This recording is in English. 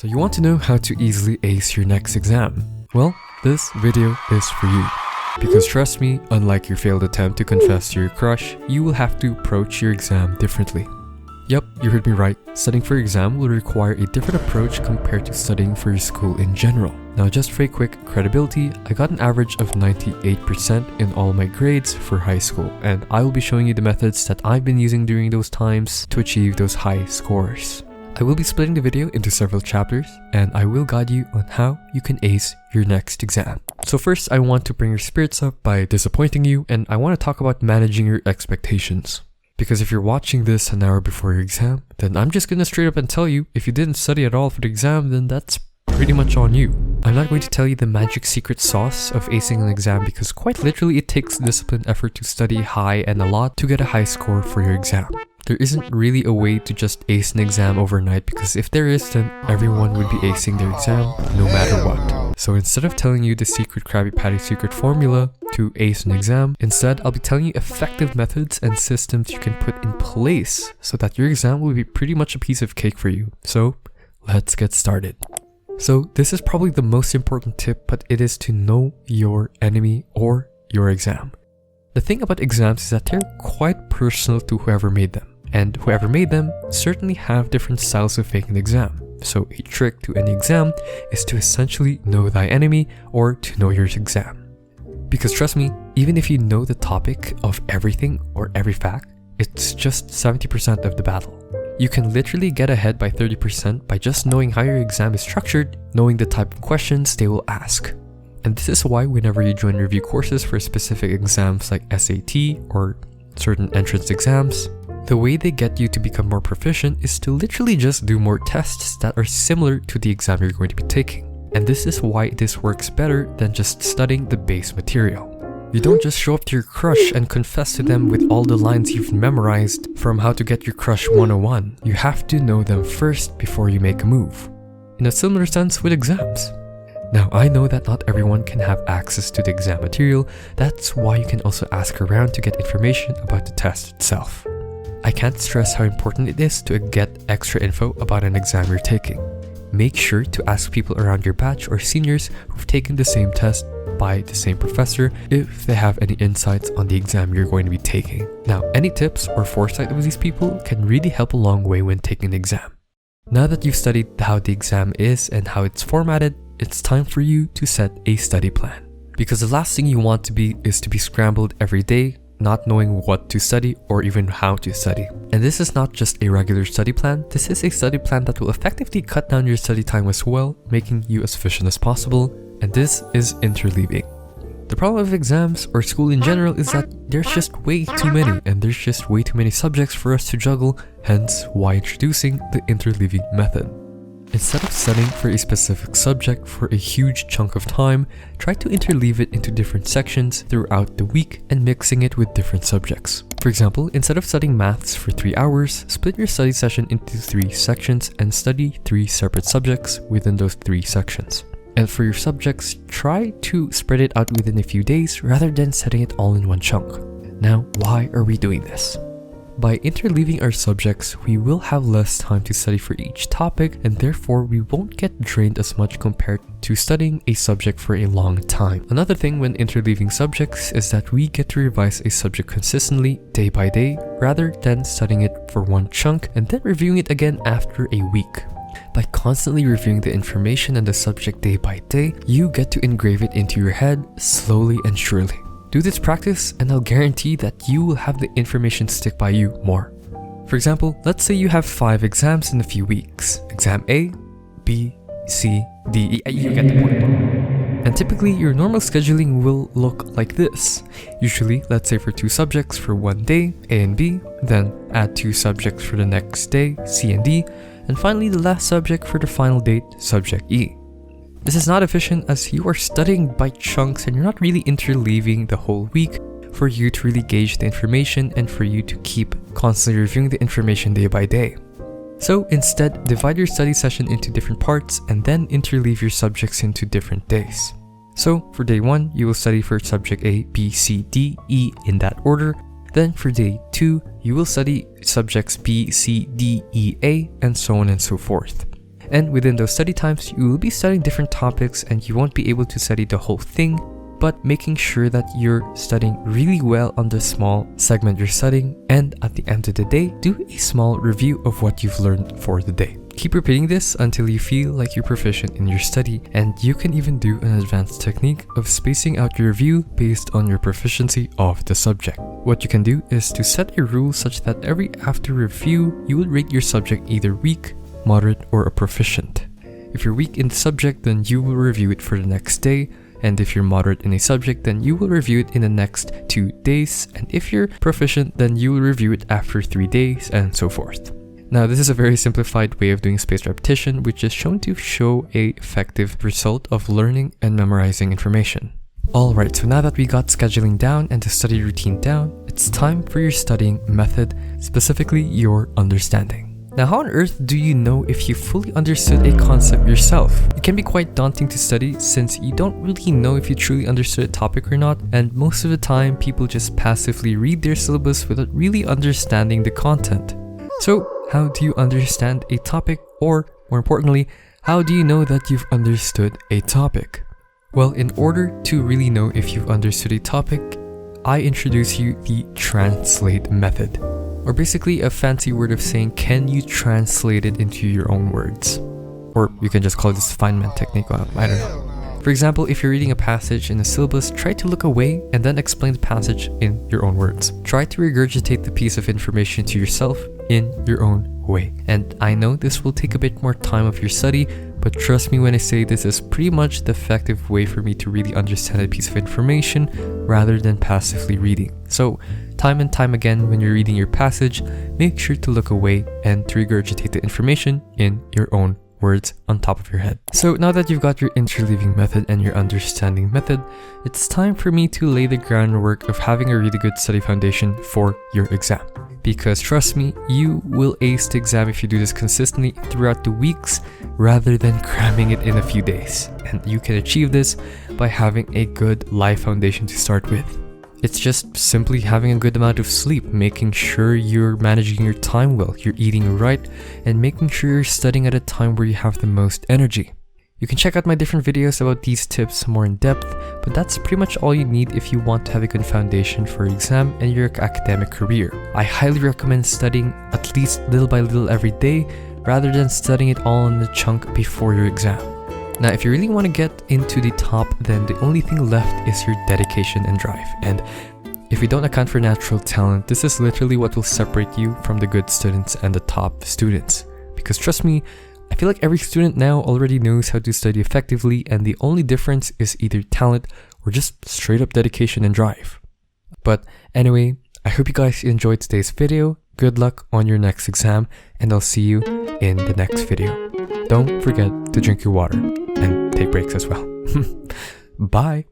So you want to know how to easily ace your next exam? Well, this video is for you. Because trust me, unlike your failed attempt to confess to your crush, you will have to approach your exam differently. Yep, you heard me right. Studying for your exam will require a different approach compared to studying for your school in general. Now just for a quick credibility, I got an average of 98% in all my grades for high school, and I will be showing you the methods that I've been using during those times to achieve those high scores. I will be splitting the video into several chapters, and I will guide you on how you can ace your next exam. So first, I want to bring your spirits up by disappointing you, and I want to talk about managing your expectations. Because if you're watching this an hour before your exam, then I'm just gonna straight up and tell you, if you didn't study at all for the exam, then that's pretty much on you. I'm not going to tell you the magic secret sauce of acing an exam because quite literally it takes disciplined effort to study high and a lot to get a high score for your exam. There isn't really a way to just ace an exam overnight, because if there is, then everyone would be acing their exam no matter what. So instead of telling you the secret Krabby Patty secret formula to ace an exam, instead I'll be telling you effective methods and systems you can put in place so that your exam will be pretty much a piece of cake for you. So let's get started. So this is probably the most important tip, but it is to know your enemy or your exam. The thing about exams is that they're quite personal to whoever made them. And whoever made them certainly have different styles of faking the exam. So a trick to any exam is to essentially know thy enemy or to know your exam. Because trust me, even if you know the topic of everything or every fact, it's just 70% of the battle. You can literally get ahead by 30% by just knowing how your exam is structured, knowing the type of questions they will ask. And this is why whenever you join review courses for specific exams like SAT or certain entrance exams, the way they get you to become more proficient is to literally just do more tests that are similar to the exam you're going to be taking. And this is why this works better than just studying the base material. You don't just show up to your crush and confess to them with all the lines you've memorized from How to Get Your Crush 101. You have to know them first before you make a move. In a similar sense with exams. Now, I know that not everyone can have access to the exam material. That's why you can also ask around to get information about the test itself. I can't stress how important it is to get extra info about an exam you're taking. Make sure to ask people around your batch or seniors who've taken the same test by the same professor if they have any insights on the exam you're going to be taking. Now, any tips or foresight of these people can really help a long way when taking an exam. Now that you've studied how the exam is and how it's formatted, it's time for you to set a study plan. Because the last thing you want to be is to be scrambled every day, not knowing what to study or even how to study. And this is not just a regular study plan, this is a study plan that will effectively cut down your study time as well, making you as efficient as possible, and this is interleaving. The problem with exams or school in general is that there's just way too many, and there's just way too many subjects for us to juggle, hence why introducing the interleaving method. Instead of studying for a specific subject for a huge chunk of time, try to interleave it into different sections throughout the week and mixing it with different subjects. For example, instead of studying maths for 3 hours, split your study session into 3 sections and study 3 separate subjects within those 3 sections. And for your subjects, try to spread it out within a few days rather than setting it all in one chunk. Now, why are we doing this? By interleaving our subjects, we will have less time to study for each topic, and therefore we won't get drained as much compared to studying a subject for a long time. Another thing when interleaving subjects is that we get to revise a subject consistently day by day rather than studying it for one chunk and then reviewing it again after a week. By constantly reviewing the information and the subject day by day, you get to engrave it into your head slowly and surely. Do this practice and I'll guarantee that you will have the information stick by you more. For example, let's say you have 5 exams in a few weeks. Exam A, B, C, D, E, you get the point. And typically your normal scheduling will look like this. Usually, let's say for 2 subjects for one day, A and B, then add 2 subjects for the next day, C and D, and finally the last subject for the final date, subject E. This is not efficient as you are studying by chunks and you're not really interleaving the whole week for you to really gauge the information and for you to keep constantly reviewing the information day by day. So instead, divide your study session into different parts and then interleave your subjects into different days. So for day 1, you will study for subject A, B, C, D, E in that order. Then for day 2, you will study subjects B, C, D, E, A, and so on and so forth. And within those study times, you will be studying different topics and you won't be able to study the whole thing, but making sure that you're studying really well on the small segment you're studying, and at the end of the day, do a small review of what you've learned for the day. Keep repeating this until you feel like you're proficient in your study, and you can even do an advanced technique of spacing out your review based on your proficiency of the subject. What you can do is to set a rule such that every after review, you will rate your subject either weak, moderate, or a proficient. If you're weak in the subject, then you will review it for the next day, and if you're moderate in a subject, then you will review it in the next 2 days, and if you're proficient, then you will review it after 3 days, and so forth. Now, this is a very simplified way of doing spaced repetition, which is shown to show a effective result of learning and memorizing information. Alright, so now that we got scheduling down and the study routine down, it's time for your studying method, specifically your understanding. Now, how on earth do you know if you fully understood a concept yourself? It can be quite daunting to study since you don't really know if you truly understood a topic or not, and most of the time people just passively read their syllabus without really understanding the content. So, how do you understand a topic, or more importantly, how do you know that you've understood a topic? Well, in order to really know if you've understood a topic, I introduce you the translate method. Or basically a fancy word of saying, can you translate it into your own words? Or you can just call it this Feynman technique, I don't know. For example, if you're reading a passage in a syllabus, try to look away and then explain the passage in your own words. Try to regurgitate the piece of information to yourself in your own way. And I know this will take a bit more time of your study, but trust me when I say this is pretty much the effective way for me to really understand a piece of information rather than passively reading. So, time and time again when you're reading your passage, make sure to look away and to regurgitate the information in your own words on top of your head. So now that you've got your interleaving method and your understanding method, it's time for me to lay the groundwork of having a really good study foundation for your exam. Because trust me, you will ace the exam if you do this consistently throughout the weeks rather than cramming it in a few days. And you can achieve this by having a good life foundation to start with. It's just simply having a good amount of sleep, making sure you're managing your time well, you're eating right, and making sure you're studying at a time where you have the most energy. You can check out my different videos about these tips more in depth, but that's pretty much all you need if you want to have a good foundation for your exam and your academic career. I highly recommend studying at least little by little every day, rather than studying it all in a chunk before your exam. Now, if you really want to get into the top, then the only thing left is your dedication and drive. And if we don't account for natural talent, this is literally what will separate you from the good students and the top students. Because trust me, I feel like every student now already knows how to study effectively, and the only difference is either talent or just straight up dedication and drive. But anyway, I hope you guys enjoyed today's video. Good luck on your next exam, and I'll see you in the next video. Don't forget to drink your water and take breaks as well. Bye!